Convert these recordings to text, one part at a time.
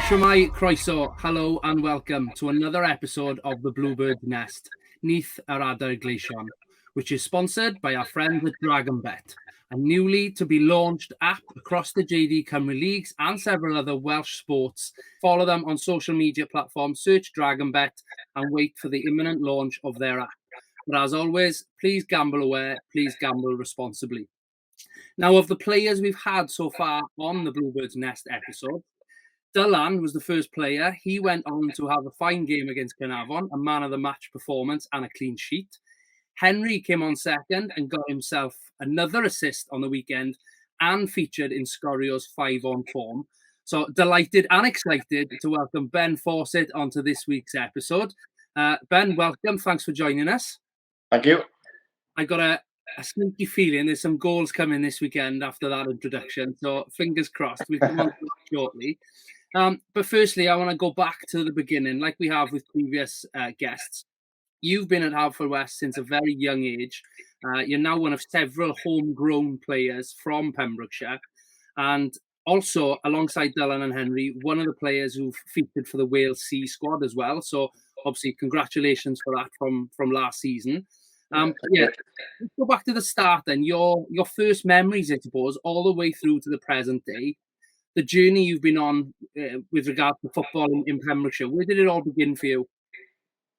Shwmai, croeso, hello and welcome to another episode of the Bluebirds Nest, Neath yr Adair Gleision, which is sponsored by our friends at DragonBet, a newly to be launched app across the Cymru leagues and several other Welsh sports. Follow them on social media platforms, search DragonBet and wait for the imminent launch of their app. But as always, please gamble aware, please gamble responsibly. Now, of the players we've had so far on the Bluebirds Nest episode, Dylan was the first player. He went on to have a fine game against Caernarfon, a man of the match performance and a clean sheet. Henry came on second and got himself another assist on the weekend and featured in Scorio's 5-on form. So delighted and excited to welcome Ben Fawcett onto this week's episode. Ben, welcome. Thanks for joining us. Thank you. I got a sneaky feeling there's some goals coming this weekend after that introduction. So fingers crossed. We'll come on to that shortly. But firstly, I want to go back to the beginning, like we have with previous guests. You've been at Haverfordwest since a very young age. You're now one of several homegrown players from Pembrokeshire. And also, alongside Dylan and Henry, one of the players who've featured for the Wales C squad as well. So obviously, congratulations for that from last season. Let's go back to the start then. Your first memories, I suppose, all the way through to the present day. The journey you've been on with regard to football in Pembrokeshire. Where did it all begin for you?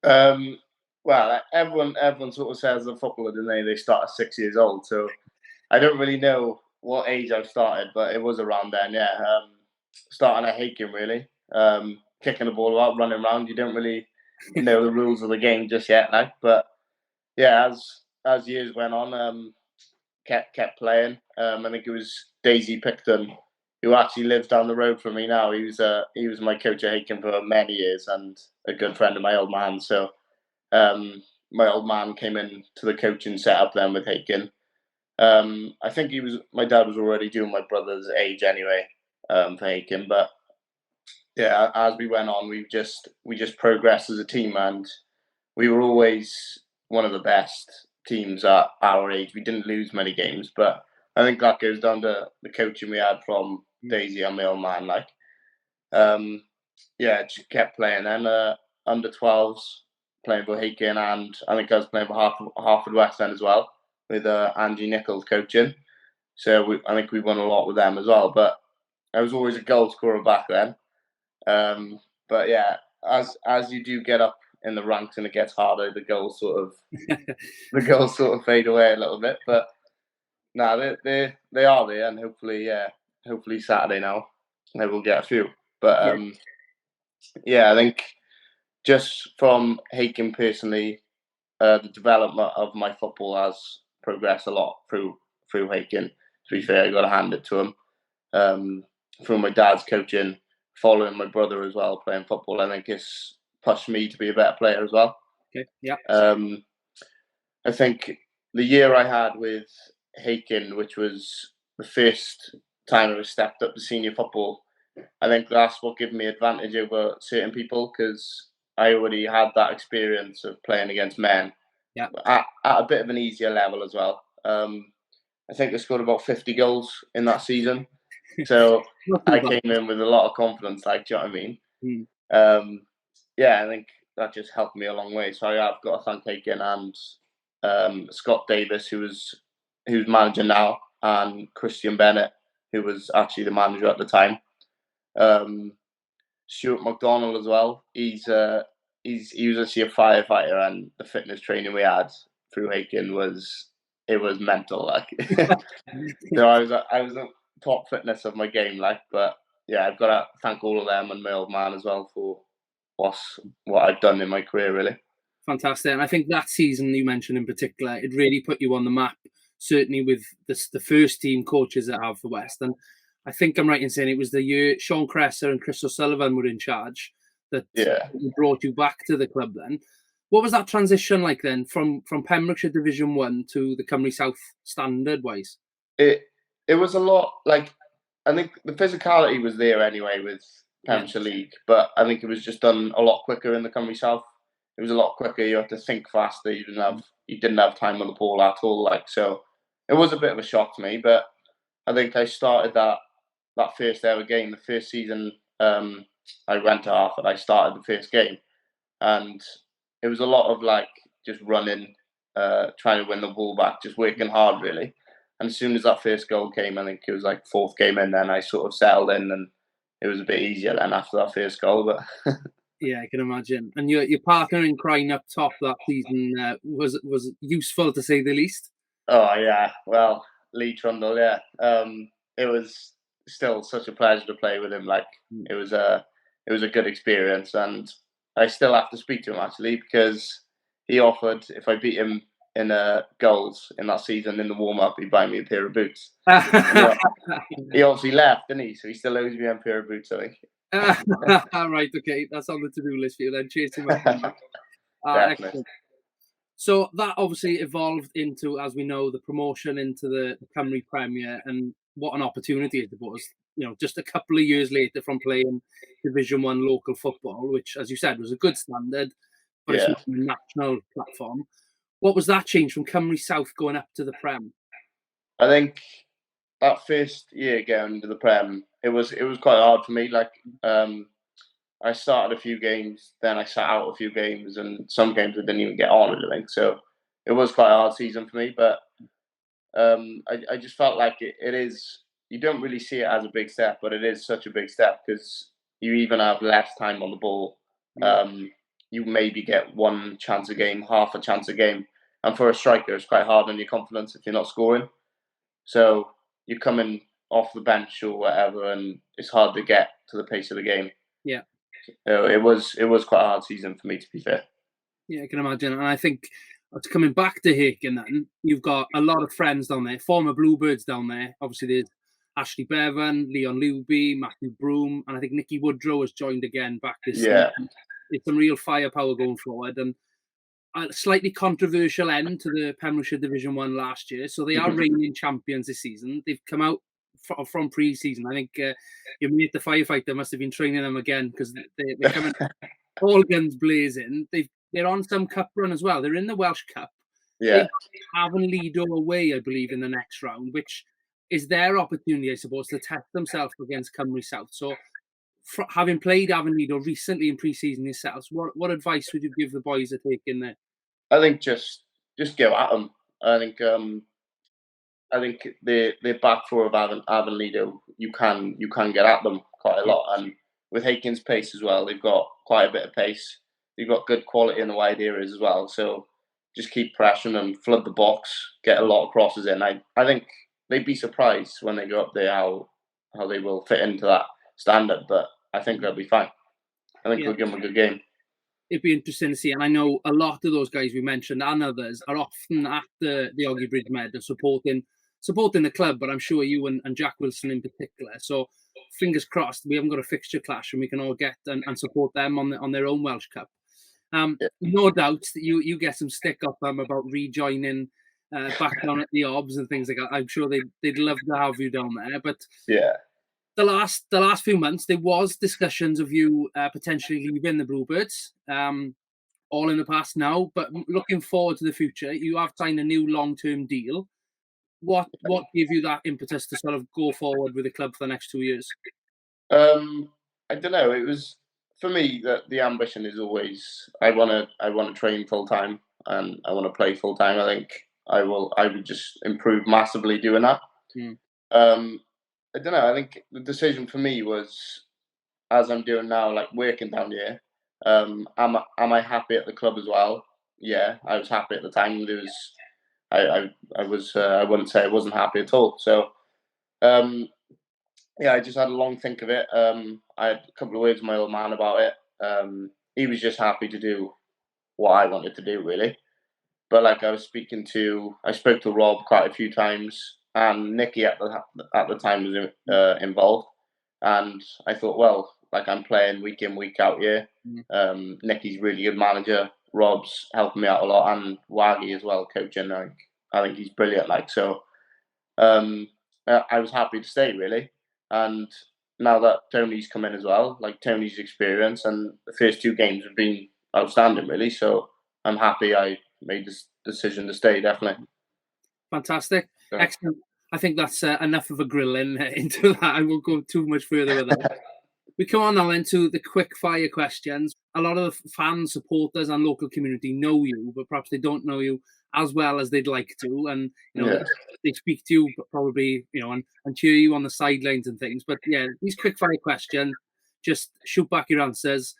Well, everyone sort of says a footballer, don't they? They start at 6 years old. So I don't really know what age I've started, but it was around then, yeah. Starting at Hakin, really. Kicking the ball out, running around. You don't really know the rules of the game just yet, like. But yeah, as years went on, kept playing. I think it was Daisy Picton, who actually lives down the road from me now. He was my coach at Hakin for many years and a good friend of my old man. So my old man came in to the coaching setup then with Hakin. I think my dad was already doing my brother's age anyway for Hakin. But yeah, as we went on, we just progressed as a team, and we were always one of the best teams at our age. We didn't lose many games, but I think that goes down to the coaching we had from Daisy and my old man. Just kept playing. Then under 12s, playing for Hakin, and I think I was playing for Haverfordwest then as well, with Angie Nichols coaching. So I think we won a lot with them as well. But I was always a goal scorer back then. But yeah, as you do get up in the ranks and it gets harder, the goals sort of fade away a little bit. But no, they are there, and hopefully Saturday now they will get a few. But I think just from Hakin personally, the development of my football has progressed a lot through Hakin. To be fair, I got to hand it to him. Through my dad's coaching, following my brother as well, playing football, I think it's pushed me to be a better player as well. Okay. Yeah. I think the year I had with Hakin, which was the first time I stepped up to senior football, I think that's what gave me advantage over certain people, because I already had that experience of playing against men at a bit of an easier level as well. I think I scored about 50 goals in that season. So I came in with a lot of confidence, do you know what I mean? I think that just helped me a long way. So I've got to thank Hakin and Scott Davis, who's manager now, and Christian Bennett, who was actually the manager at the time. Stuart McDonald as well. He was actually a firefighter, and the fitness training we had through Hakin was mental. So I was at top fitness of my game, but yeah, I've got to thank all of them and my old man as well for what I've done in my career, really. Fantastic. And I think that season you mentioned in particular, it really put you on the map, certainly with the first team coaches at Haverfordwest. And I think I'm right in saying it was the year Sean Cresser and Chris O'Sullivan were in charge that brought you back to the club then. What was that transition like then from Pembrokeshire Division 1 to the Cymru South standard wise? It was a lot, I think the physicality was there anyway with Pembrokeshire League, but I think it was just done a lot quicker in the Cymru South. It was a lot quicker. You had to think faster. You didn't have time on the ball at all. So it was a bit of a shock to me. But I think I started that first ever game, the first season I went to half and I started the first game, and it was a lot of like just running, trying to win the ball back, just working hard really. And as soon as that first goal came, I think it was like fourth game in, then I sort of settled in, and it was a bit easier then after that first goal. But Yeah, I can imagine. And your partner in crime up top that season was useful to say the least. oh yeah, well, Lee Trundle, yeah. It was still such a pleasure to play with him. Like it was a good experience, and I still have to speak to him actually because he offered if I beat him in goals in that season in the warm up, he'd buy me a pair of boots. Yeah. He obviously left, didn't he? So he still owes me a pair of boots, I think. Right, okay, that's on the to-do list for you then. Chase him up. Excellent. So that obviously evolved into, as we know, the promotion into the Cymru Premier, and what an opportunity it was. You know, just a couple of years later from playing Division 1 local football, which, as you said, was a good standard, but it's not a national platform. What was that change from Cymru South going up to the Prem? I think that first year going to the Prem, it was quite hard for me. Like I started a few games, then I sat out a few games, and some games I didn't even get on. I think so. It was quite a hard season for me, but I just felt like it is. You don't really see it as a big step, but it is such a big step because you even have less time on the ball. You maybe get one chance a game, half a chance a game, and for a striker, it's quite hard on your confidence if you're not scoring. So you're coming off the bench or whatever, and it's hard to get to the pace of the game. Yeah. It was quite a hard season for me, to be fair. Yeah, I can imagine. And I think coming back to Haken, then you've got a lot of friends down there, former Bluebirds down there. Obviously, there's Ashley Bevan, Leon Luby, Matthew Broom, and I think Nicky Woodrow has joined again back this season. It's some real firepower going forward, and a slightly controversial end to the Pembrokeshire Division 1 last year. So they are reigning champions this season. They've come out from pre-season. I think your mate, the firefighter, must have been training them again because they're coming all guns blazing. They're on some cup run as well. They're in the Welsh Cup. Yeah. They have Lido away, I believe, in the next round, which is their opportunity, I suppose, to test themselves against Cymru South. So, having played Lido recently in pre-season yourselves, what advice would you give the boys that take in there? I think just go at them. I think the back four of Lido, you can get at them quite a lot, and with Haken's pace as well, they've got quite a bit of pace. They've got good quality in the wide areas as well. So just keep pressuring them, flood the box, get a lot of crosses in. I think they'd be surprised when they go up there how they will fit into that standard, but I think they'll be fine. I think we'll give them a good game. It'd be interesting to see, and I know a lot of those guys we mentioned and others are often at the Oggy Bridge Meadow supporting the club, but I'm sure you and Jack Wilson in particular. So fingers crossed we haven't got a fixture clash and we can all get and support them on their own Welsh Cup. No doubt that you get some stick up about rejoining back down at the Obs and things like that. I'm sure they'd love to have you down there. But yeah, the last few months there was discussions of you potentially leaving the Bluebirds. All in the past now, but looking forward to the future, you have signed a new long-term deal. What gave you that impetus to sort of go forward with the club for the next 2 years? I don't know. It was for me that the ambition is always I want to train full time and I want to play full time. I think I would just improve massively doing that. I don't know. I think the decision for me was, as I'm doing now, like working down here. Am I happy at the club as well? Yeah, I was happy at the time. There was, I was. I wouldn't say I wasn't happy at all. So, yeah, I just had a long think of it. I had a couple of words with my old man about it. He was just happy to do what I wanted to do, really. But like I spoke to Rob quite a few times, and Nicky at the time was involved. And I thought, well, like I'm playing week in, week out here. Nicky's really good manager. Rob's helping me out a lot, and Waggy as well, coaching. I think he's brilliant. Like so, I was happy to stay really. And now that Tony's come in as well, like Tony's experience and the first 2 games have been outstanding, really. So I'm happy I made this decision to stay. Definitely. Fantastic, excellent. I think that's enough of a grilling into that. I won't go too much further with that. We come on now into the quick fire questions. A lot of the fans, supporters, and local community know you, but perhaps they don't know you as well as they'd like to. And they speak to you, but probably and cheer you on the sidelines and things. But yeah, these quick fire questions, just shoot back your answers.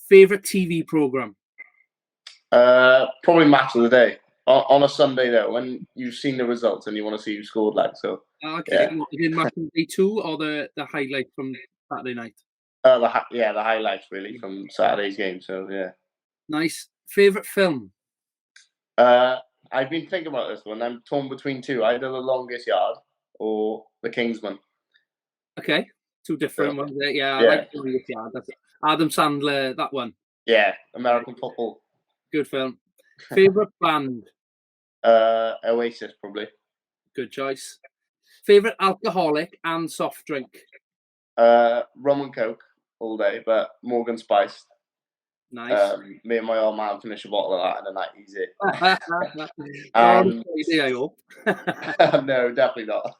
Favorite TV program? Probably Match of the Day on a Sunday though, when you've seen the results and you want to see who scored. Like so. Okay, did Match of the Day 2 or the highlight from Saturday night? The highlights really from Saturday's game. So yeah. Nice. Favorite film? I've been thinking about this one. I'm torn between two: either The Longest Yard or The Kingsman. Okay, two different ones. Yeah, I like The Longest Yard. That's Adam Sandler. That one. Yeah, American Football. Good film. Favorite band? Oasis, probably. Good choice. Favorite alcoholic and soft drink? Rum and Coke all day, but Morgan Spiced. Nice. Me and my old man finish a bottle of that in a night easy. I hope. No, definitely not.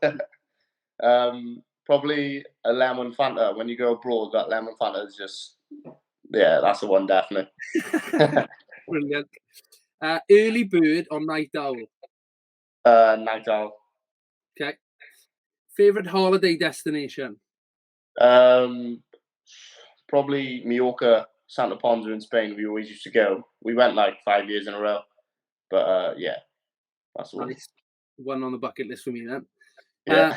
Probably a lemon Fanta. When you go abroad, that lemon Fanta is just, that's the one, definitely. Brilliant. Early bird or night owl? Night owl. Okay. Favorite holiday destination? Probably Mallorca, Santa Ponsa in Spain. We always used to go. We went like 5 years in a row. But that's the one. Nice. One on the bucket list for me then. Yeah.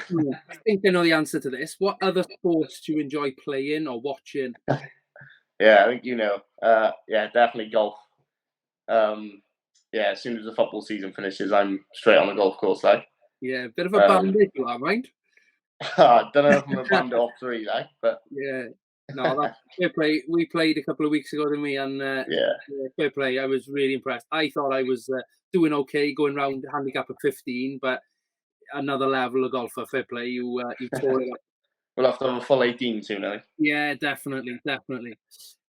I think I know the answer to this. What other sports do you enjoy playing or watching? I think definitely golf. As soon as the football season finishes, I'm straight on the golf course. Like, yeah, a bit of a bandit, you are, mind? I don't know if I'm a bandit off three, like, but yeah. No, that's fair play. We played a couple of weeks ago, didn't we? And fair play. I was really impressed. I thought I was doing okay, going round the handicap of 15, but another level of golfer. Fair play. You tore it up. We'll have to have a full 18 soon, I think. Yeah, definitely.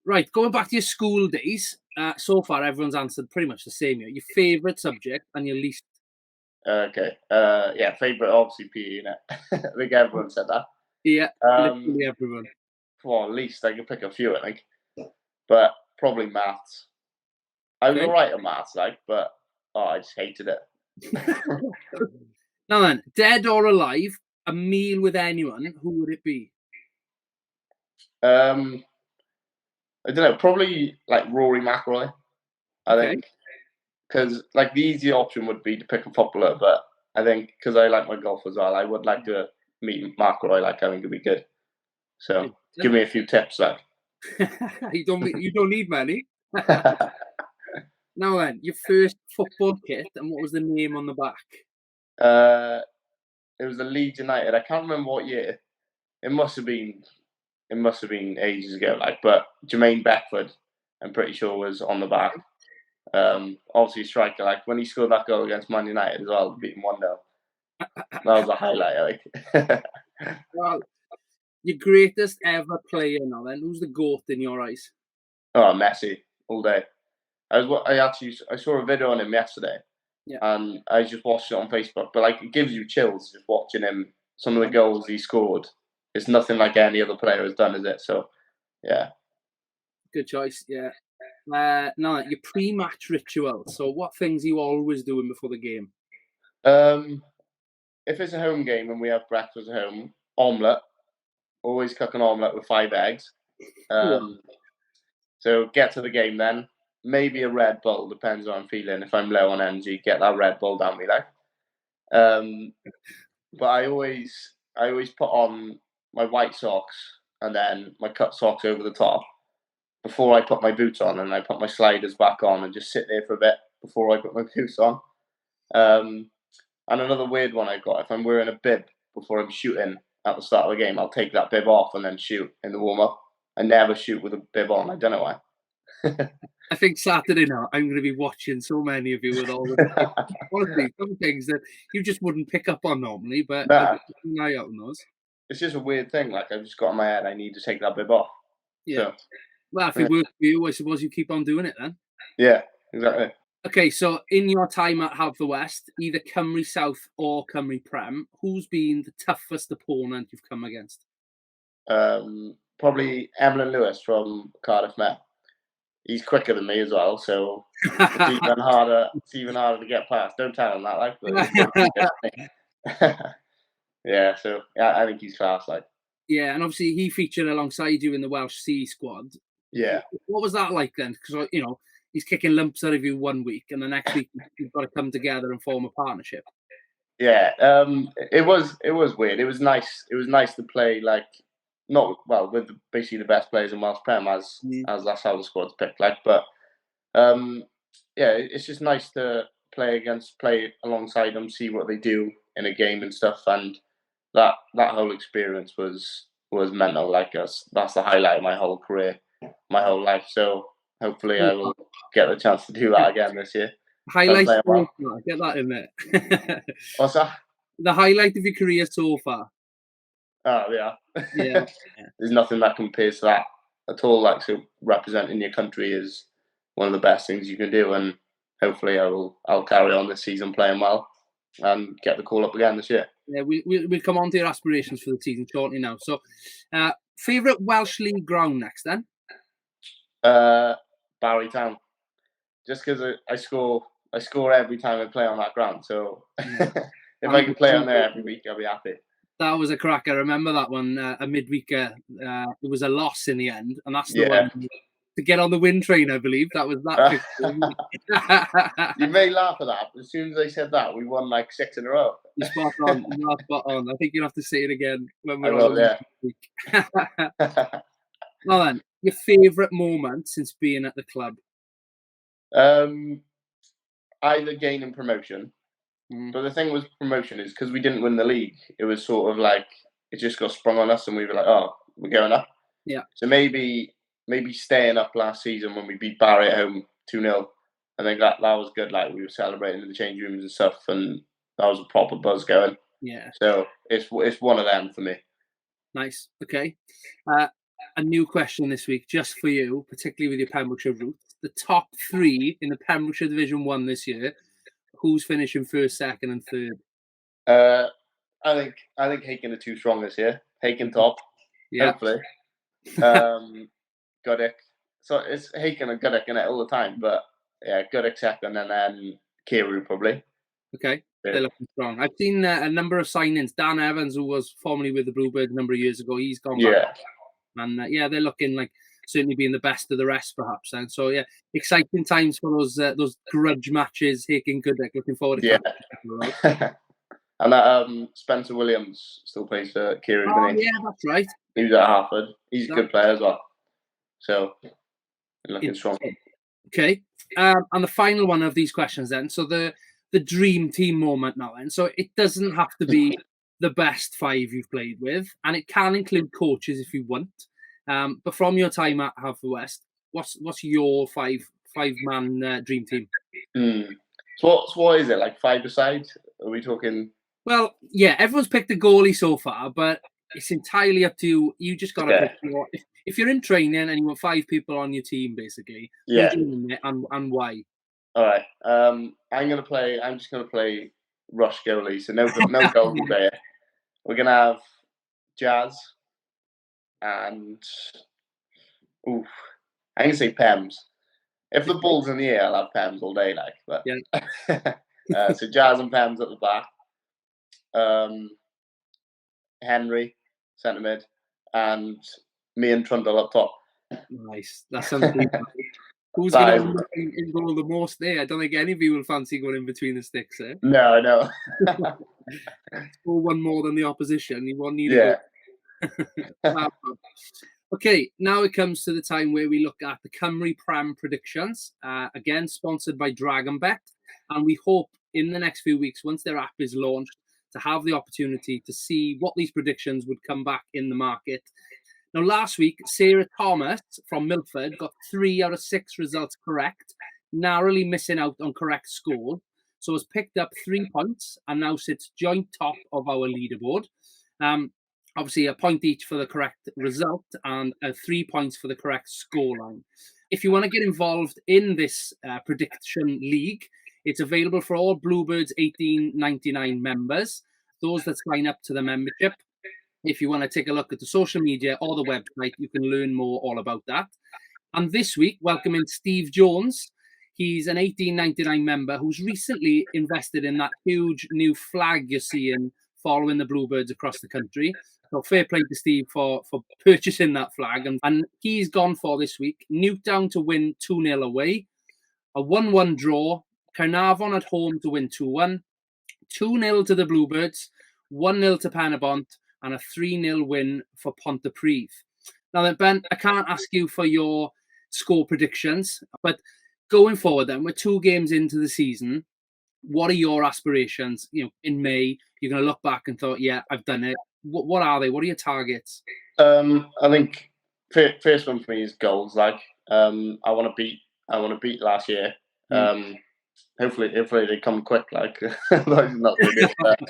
Right, going back to your school days. So far, everyone's answered pretty much the same. Your favourite subject and your least. Okay. Favourite obviously PE. I think everyone said that. Yeah, literally everyone. Well, at least I can pick a few, I think. But probably maths. I was alright at maths, but I just hated it. Now then, dead or alive, a meal with anyone, who would it be? I don't know, probably like Rory McIlroy. I think because the easy option would be to pick a footballer, but I think because I like my golf as well, I would like to meet McIlroy. I think it'd be good. So give me a few tips, you don't need many. Now then, your first football kit, and what was the name on the back? It was the Leeds United. I can't remember what year. It must have been ages ago. But Jermaine Beckford, I'm pretty sure, was on the back. Obviously striker. When he scored that goal against Man United as well, beating 1-0. That was a highlight. Well, your greatest ever player now then, who's the GOAT in your eyes? Oh, Messi all day. I saw a video on him yesterday, and I just watched it on Facebook. But it gives you chills just watching him. Some of the goals he scored, it's nothing like any other player has done, is it? So, yeah. Good choice. Yeah. Now your pre-match ritual. So, what things are you always doing before the game? If it's a home game and we have breakfast at home, omelette. Always cook an omelette with 5 eggs. So get to the game then. Maybe a Red Bull, depends on how I'm feeling. If I'm low on energy, get that Red Bull down me but I always put on my white socks and then my cut socks over the top before I put my boots on, and I put my sliders back on and just sit there for a bit before I put my boots on. And another weird one I got, if I'm wearing a bib before I'm shooting at the start of the game, I'll take that bib off and then shoot in the warm-up. I never shoot with a bib on. I don't know why. I think Saturday now, I'm going to be watching so many of you with all the honestly, some things that you just wouldn't pick up on normally, but I'll keep an eye out on those. It's just a weird thing. I've just got in my head, I need to take that bib off. Yeah. So, well, if it works for you, I suppose you keep on doing it then. Yeah, exactly. Okay, so in your time at Have the West, either Cymru South or Cymru Prem, who's been the toughest opponent you've come against? probably Emlyn Lewis from Cardiff Met. He's quicker than me as well, so it's even harder. It's even harder to get past. Don't tell him that, like. But yeah, so I think he's class, like. Yeah, and obviously he featured alongside you in the Welsh C squad. Yeah. What was that like then? Because he's kicking lumps out of you one week, and the next week you've got to come together and form a partnership. Yeah, it was weird. It was nice. It was nice to play with basically the best players in Welsh Prem as that's how the squad's picked. Like, but yeah, it's just nice to play alongside them, see what they do in a game and stuff, and that whole experience was mental. Like, that's the highlight of my whole career, my whole life. So hopefully I will get the chance to do that again this year. Highlight so far. Get that in there. What's that? The highlight of your career so far. Oh yeah. Yeah. There's nothing that compares to that at all. Like, so representing your country is one of the best things you can do, and hopefully I'll carry on this season playing well and get the call up again this year. Yeah, we'll come on to your aspirations for the season shortly now. So, favourite Welsh League ground next then? Barry Town. Just because I score every time I play on that ground. So if I can play on there every week, I'll be happy. That was a cracker. I remember that one, a midweeker. It was a loss in the end, and that's the one to get on the win train, I believe. That was that. You may laugh at that, but as soon as I said that, we won like 6 in a row. You're spot on. You're spot on. I think you'll have to say it again when we're on the week. Well then, your favourite moment since being at the club? Either gaining promotion. But the thing with promotion is because we didn't win the league, it was sort of like it just got sprung on us and we were like, oh, we're going up. Yeah. So maybe staying up last season when we beat Barry at home 2-0. I think that was good. Like, we were celebrating in the change rooms and stuff, and that was a proper buzz going. Yeah. So it's one of them for me. Nice. Okay. A new question this week, just for you, particularly with your Pembrokeshire roots. The top 3 in the Pembrokeshire Division 1 this year. Who's finishing first, second, and third? I think Haken are too strong this year. Haken top, hopefully. Goodwick. So it's Haken and Goodwick in it all the time, but yeah, Goodwick second, and then Cymru probably. Okay, they're looking strong. I've seen a number of signings. Dan Evans, who was formerly with the Bluebirds a number of years ago, he's gone back. And they're looking like certainly being the best of the rest, perhaps. And so, yeah, exciting times for those grudge matches. Haken Goodwick, looking forward to that. And that Spencer Williams still plays for Cymru. Oh, yeah, that's right. He was at Hartford. He's a good player as well. So, looking strong. Okay. And the final one of these questions then. So the dream team moment now then. So it doesn't have to be the best 5 you've played with, and it can include coaches if you want. But from your time at Haverfordwest, what's your five-man dream team? So what is it, like 5-a-side? Are we talking? Well, yeah, everyone's picked a goalie so far, but it's entirely up to you. You just got to pick if you're in training and you want 5 people on your team, basically. Yeah. And why? All right. I'm just gonna play rush goalie, so no goalie there. We're gonna have Jazz and I'm gonna say Pems. If the ball's in the air, I'll have Pems all day, like. But yeah. So Jazz and Pems at the back. Henry, centre mid, and me and Trundle up top. Nice. That's something. Who's going to involve the most there? I don't think any of you will fancy going in between the sticks, eh? No. Or one more than the opposition. You won't need it. Okay, now it comes to the time where we look at the Cymru Prem predictions. Again, sponsored by DragonBet. And we hope in the next few weeks, once their app is launched, to have the opportunity to see what these predictions would come back in the market. Now, last week, Sarah Thomas from Milford got 3 out of 6 results correct, narrowly missing out on correct score. So has picked up 3 points and now sits joint top of our leaderboard. Obviously, a point each for the correct result and 3 points for the correct scoreline. If you want to get involved in this prediction league, it's available for all Bluebirds 1899 members, those that sign up to the membership. If you want to take a look at the social media or the website, you can learn more all about that. And this week, welcoming Steve Jones. He's an 1899 member who's recently invested in that huge new flag you're seeing following the Bluebirds across the country. So fair play to Steve for purchasing that flag. And he's gone for this week Newtown to win 2-0 away, a 1-1 draw, Caernarfon at home to win 2-1, 2-0 to the Bluebirds, 1-0 to Penabont, and a 3-0 win for Pontypridd. Now then, Ben, I can't ask you for your score predictions, but going forward then, we're 2 games into the season. What are your aspirations? In May, you're going to look back and thought, yeah, I've done it. What are they? What are your targets? I think first one for me is goals. I want to beat last year. Hopefully they come quick. Not going to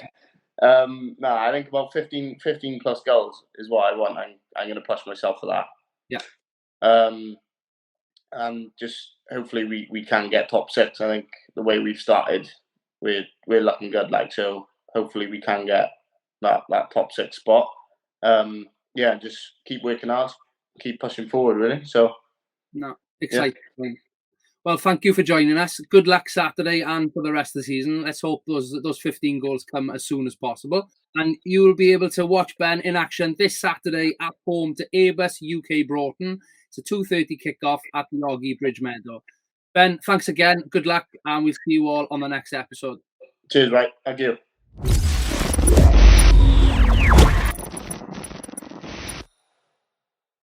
no, I think about 15 plus goals is what I want. I'm going to push myself for that. Yeah. And just hopefully we can get top 6. I think the way we've started, we're looking good. So hopefully we can get that top 6 spot. Just keep working hard, keep pushing forward. Really. So. No, exciting. Yeah. Well, thank you for joining us. Good luck Saturday and for the rest of the season. Let's hope those 15 goals come as soon as possible. And you will be able to watch Ben in action this Saturday at home to Airbus UK Broughton. It's a 2:30 kickoff at the Oggy Bridge Meadow. Ben, thanks again. Good luck, and we'll see you all on the next episode. Cheers, mate. Thank you.